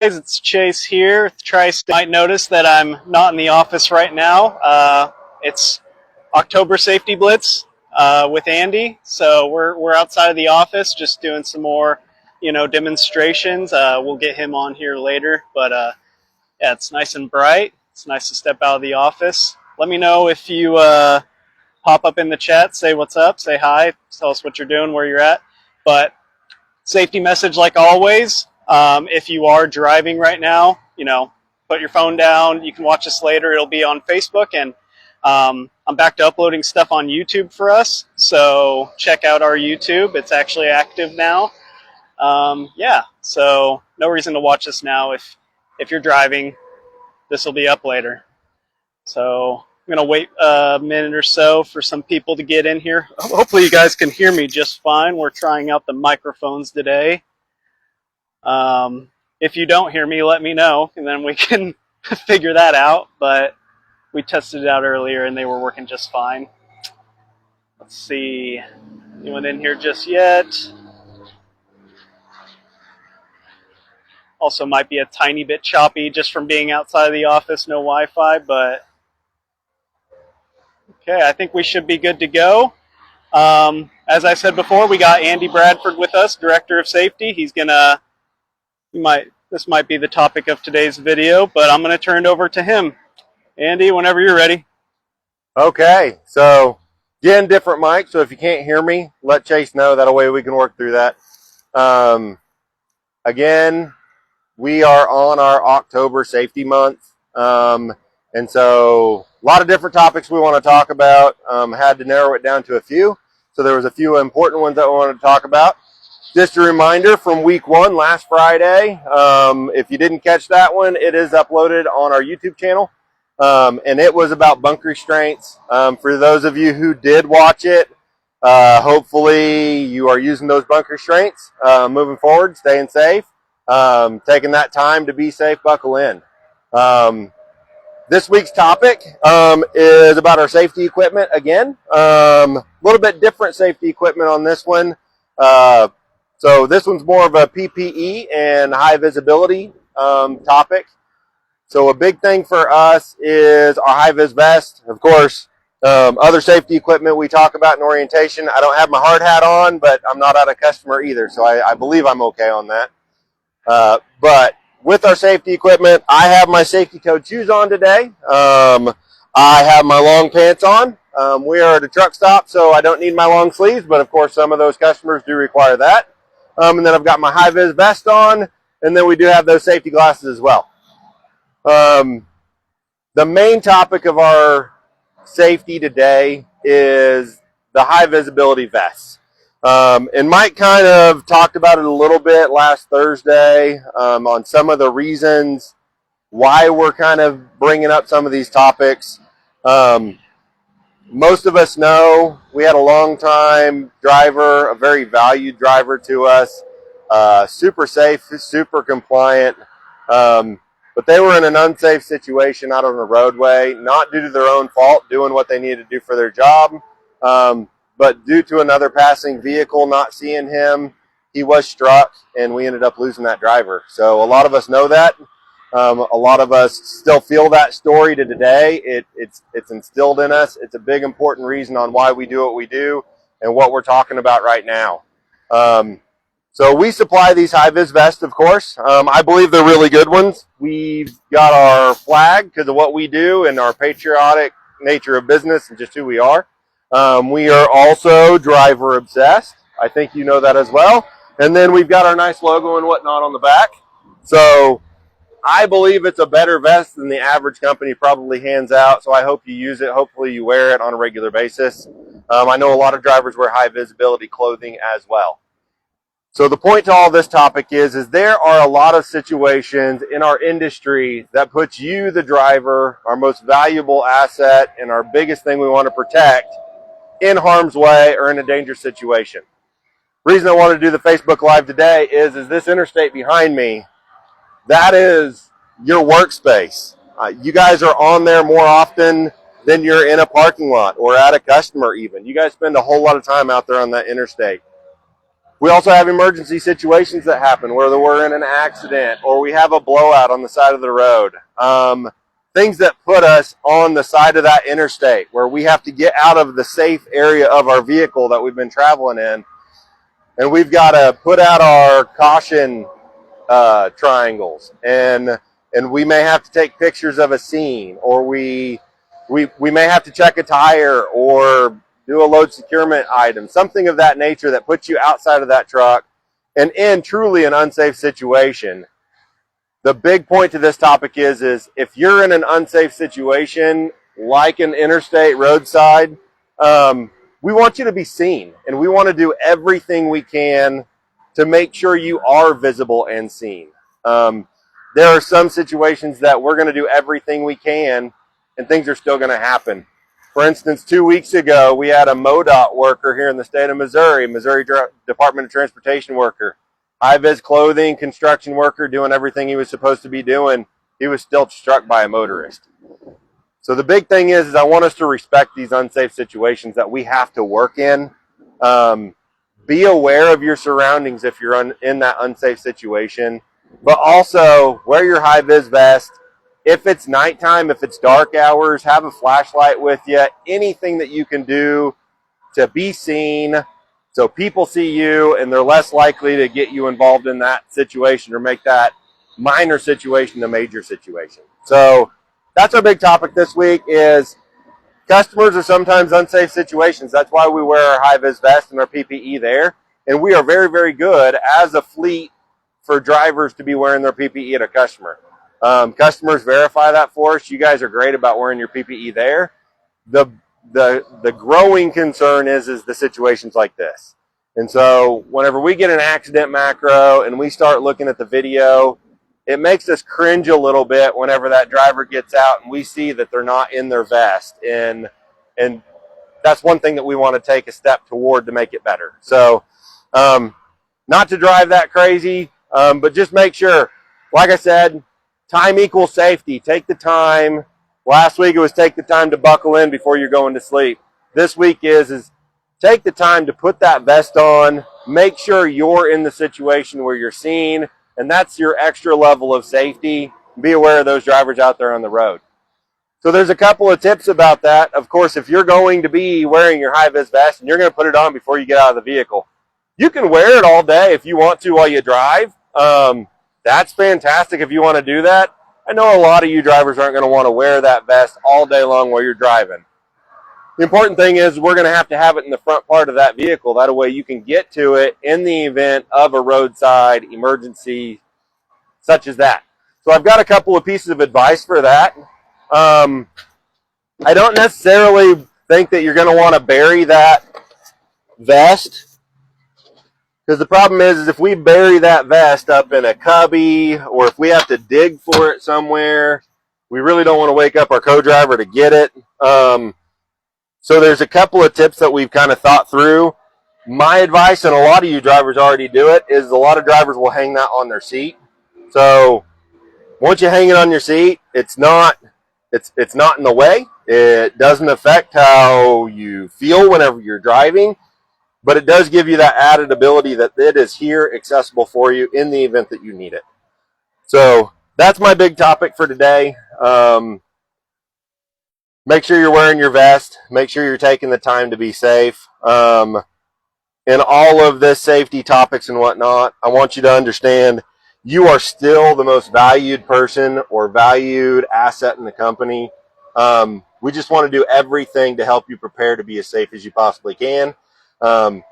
It's Chase here. You might notice that I'm not in the office right now. It's October Safety Blitz with Andy, so we're outside of the office just doing some more, demonstrations. We'll get him on here later, but yeah, it's nice and bright. It's nice to step out of the office. Let me know if you pop up in the chat, say what's up, say hi, tell us what you're doing, where you're at. But safety message like always. If you are driving right now, put your phone down. You can watch us later. It'll be on Facebook, and I'm back to uploading stuff on YouTube for us. So check out our YouTube. It's actually active now. Yeah, so no reason to watch us now if you're driving. This will be up later. So I'm going to wait a minute or so for some people to get in here. Hopefully you guys can hear me just fine. We're trying out the microphones today. If you don't hear me, let me know, and then we can figure that out. But we tested it out earlier, and they were working just fine. Let's see. Anyone in here just yet? Also might be a tiny bit choppy just from being outside of the office, no Wi-Fi, but okay, I think we should be good to go. As I said before, we got Andy Bradford with us, Director of Safety. He's gonna, this might be the topic of today's video, but I'm gonna turn it over to him. Andy, whenever you're ready. Okay, so again, different mic, so if you can't hear me, let Chase know. That way we can work through that. Again, we are on our October Safety Month, and so a lot of different topics we want to talk about. Had to narrow it down to a few, so there was a few important ones that we wanted to talk about. Just a reminder from week 1, last Friday, if you didn't catch that one, it is uploaded on our YouTube channel. And it was about bunk restraints. For those of you who did watch it, hopefully you are using those bunk restraints moving forward, staying safe, taking that time to be safe, buckle in. This week's topic is about our safety equipment again. A little bit different safety equipment on this one. So this one's more of a PPE and high visibility topic. So a big thing for us is our high-vis vest. Of course, other safety equipment we talk about in orientation. I don't have my hard hat on, but I'm not out of customer either, so I believe I'm okay on that. But with our safety equipment, I have my safety code shoes on today. I have my long pants on. We are at a truck stop, so I don't need my long sleeves, but of course some of those customers do require that. And then I've got my high-vis vest on, and then we do have those safety glasses as well. The main topic of our safety today is the high visibility vests. And Mike kind of talked about it a little bit last Thursday on some of the reasons why we're kind of bringing up some of these topics. Most of us know we had a long-time driver, a very valued driver to us, super safe, super compliant. But they were in an unsafe situation out on the roadway, not due to their own fault, doing what they needed to do for their job, but due to another passing vehicle not seeing him, he was struck, and we ended up losing that driver. So a lot of us know that. A lot of us still feel that story to today. It's instilled in us. It's a big, important reason on why we do what we do and what we're talking about right now. So we supply these high-vis vests, of course. I believe they're really good ones. We've got our flag because of what we do and our patriotic nature of business and just who we are. We are also driver obsessed. I think you know that as well. And then we've got our nice logo and whatnot on the back. So I believe it's a better vest than the average company probably hands out. So I hope you use it. Hopefully you wear it on a regular basis. I know a lot of drivers wear high visibility clothing as well. So the point to all this topic is there are a lot of situations in our industry that puts you, the driver, our most valuable asset and our biggest thing we want to protect, in harm's way or in a dangerous situation. The reason I want to do the Facebook Live today is this interstate behind me, that is your workspace. You guys are on there more often than you're in a parking lot or at a customer even. You guys spend a whole lot of time out there on that interstate. We also have emergency situations that happen where we're in an accident or we have a blowout on the side of the road. Things that put us on the side of that interstate where we have to get out of the safe area of our vehicle that we've been traveling in, and we've got to put out our caution triangles, and we may have to take pictures of a scene, or we may have to check a tire or do a load securement item, something of that nature that puts you outside of that truck and in truly an unsafe situation. The big point to this topic is if you're in an unsafe situation, like an interstate roadside, we want you to be seen, and we want to do everything we can to make sure you are visible and seen. There are some situations that we're going to do everything we can, and things are still going to happen. For instance, 2 weeks ago, we had a MoDOT worker here in the state of Missouri Department of Transportation worker, high-vis clothing, construction worker, doing everything he was supposed to be doing. He was still struck by a motorist. So the big thing is I want us to respect these unsafe situations that we have to work in. Be aware of your surroundings if you're in that unsafe situation, but also wear your high-vis vest. If it's nighttime, if it's dark hours, have a flashlight with you. Anything that you can do to be seen so people see you and they're less likely to get you involved in that situation or make that minor situation a major situation. So that's our big topic this week is customers are sometimes unsafe situations. That's why we wear our high-vis vest and our PPE there. And we are very, very good as a fleet for drivers to be wearing their PPE at a customer. Customers verify that for us. You guys are great about wearing your PPE there. The growing concern is the situations like this. And so whenever we get an accident macro and we start looking at the video, it makes us cringe a little bit whenever that driver gets out and we see that they're not in their vest. And that's one thing that we want to take a step toward to make it better. So not to drive that crazy, but just make sure, like I said, time equals safety. Take the time. Last week it was take the time to buckle in before you're going to sleep. This week is take the time to put that vest on. Make sure you're in the situation where you're seen, and that's your extra level of safety. Be aware of those drivers out there on the road. So there's a couple of tips about that. Of course, if you're going to be wearing your high-vis vest and you're going to put it on before you get out of the vehicle, you can wear it all day if you want to while you drive. That's fantastic if you want to do that. I know a lot of you drivers aren't going to want to wear that vest all day long while you're driving. The important thing is we're going to have it in the front part of that vehicle. That way you can get to it in the event of a roadside emergency such as that. So I've got a couple of pieces of advice for that. I don't necessarily think that you're going to want to bury that vest, because the problem is if we bury that vest up in a cubby or if we have to dig for it somewhere, we really don't want to wake up our co-driver to get it. So there's a couple of tips that we've kind of thought through. My advice, and a lot of you drivers already do it, is a lot of drivers will hang that on their seat. So once you hang it on your seat, it's not in the way. It doesn't affect how you feel whenever you're driving, but it does give you that added ability that it is here accessible for you in the event that you need it. So that's my big topic for today. Make sure you're wearing your vest. Make sure you're taking the time to be safe. In all of this safety topics and whatnot, I want you to understand you are still the most valued person or valued asset in the company. We just want to do everything to help you prepare to be as safe as you possibly can.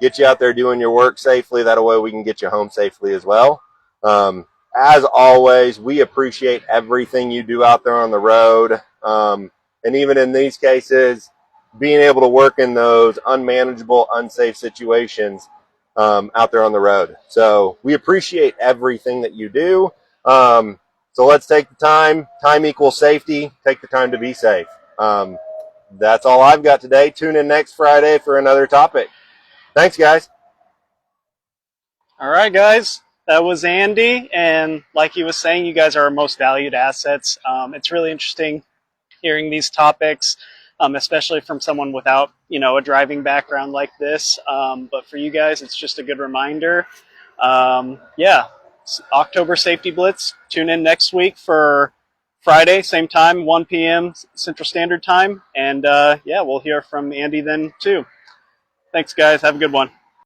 Get you out there doing your work safely. That way we can get you home safely as well. As always, we appreciate everything you do out there on the road. And even in these cases, being able to work in those unmanageable, unsafe situations out there on the road. So we appreciate everything that you do. So let's take the time. Time equals safety. Take the time to be safe. That's all I've got today. Tune in next Friday for another topic. Thanks, guys. All right, guys. That was Andy, and like he was saying, you guys are our most valued assets. It's really interesting hearing these topics. especially from someone without, a driving background like this. But for you guys, it's just a good reminder. Yeah, October Safety Blitz. Tune in next week for Friday, same time, 1 p.m. Central Standard Time. And yeah, we'll hear from Andy then too. Thanks, guys. Have a good one.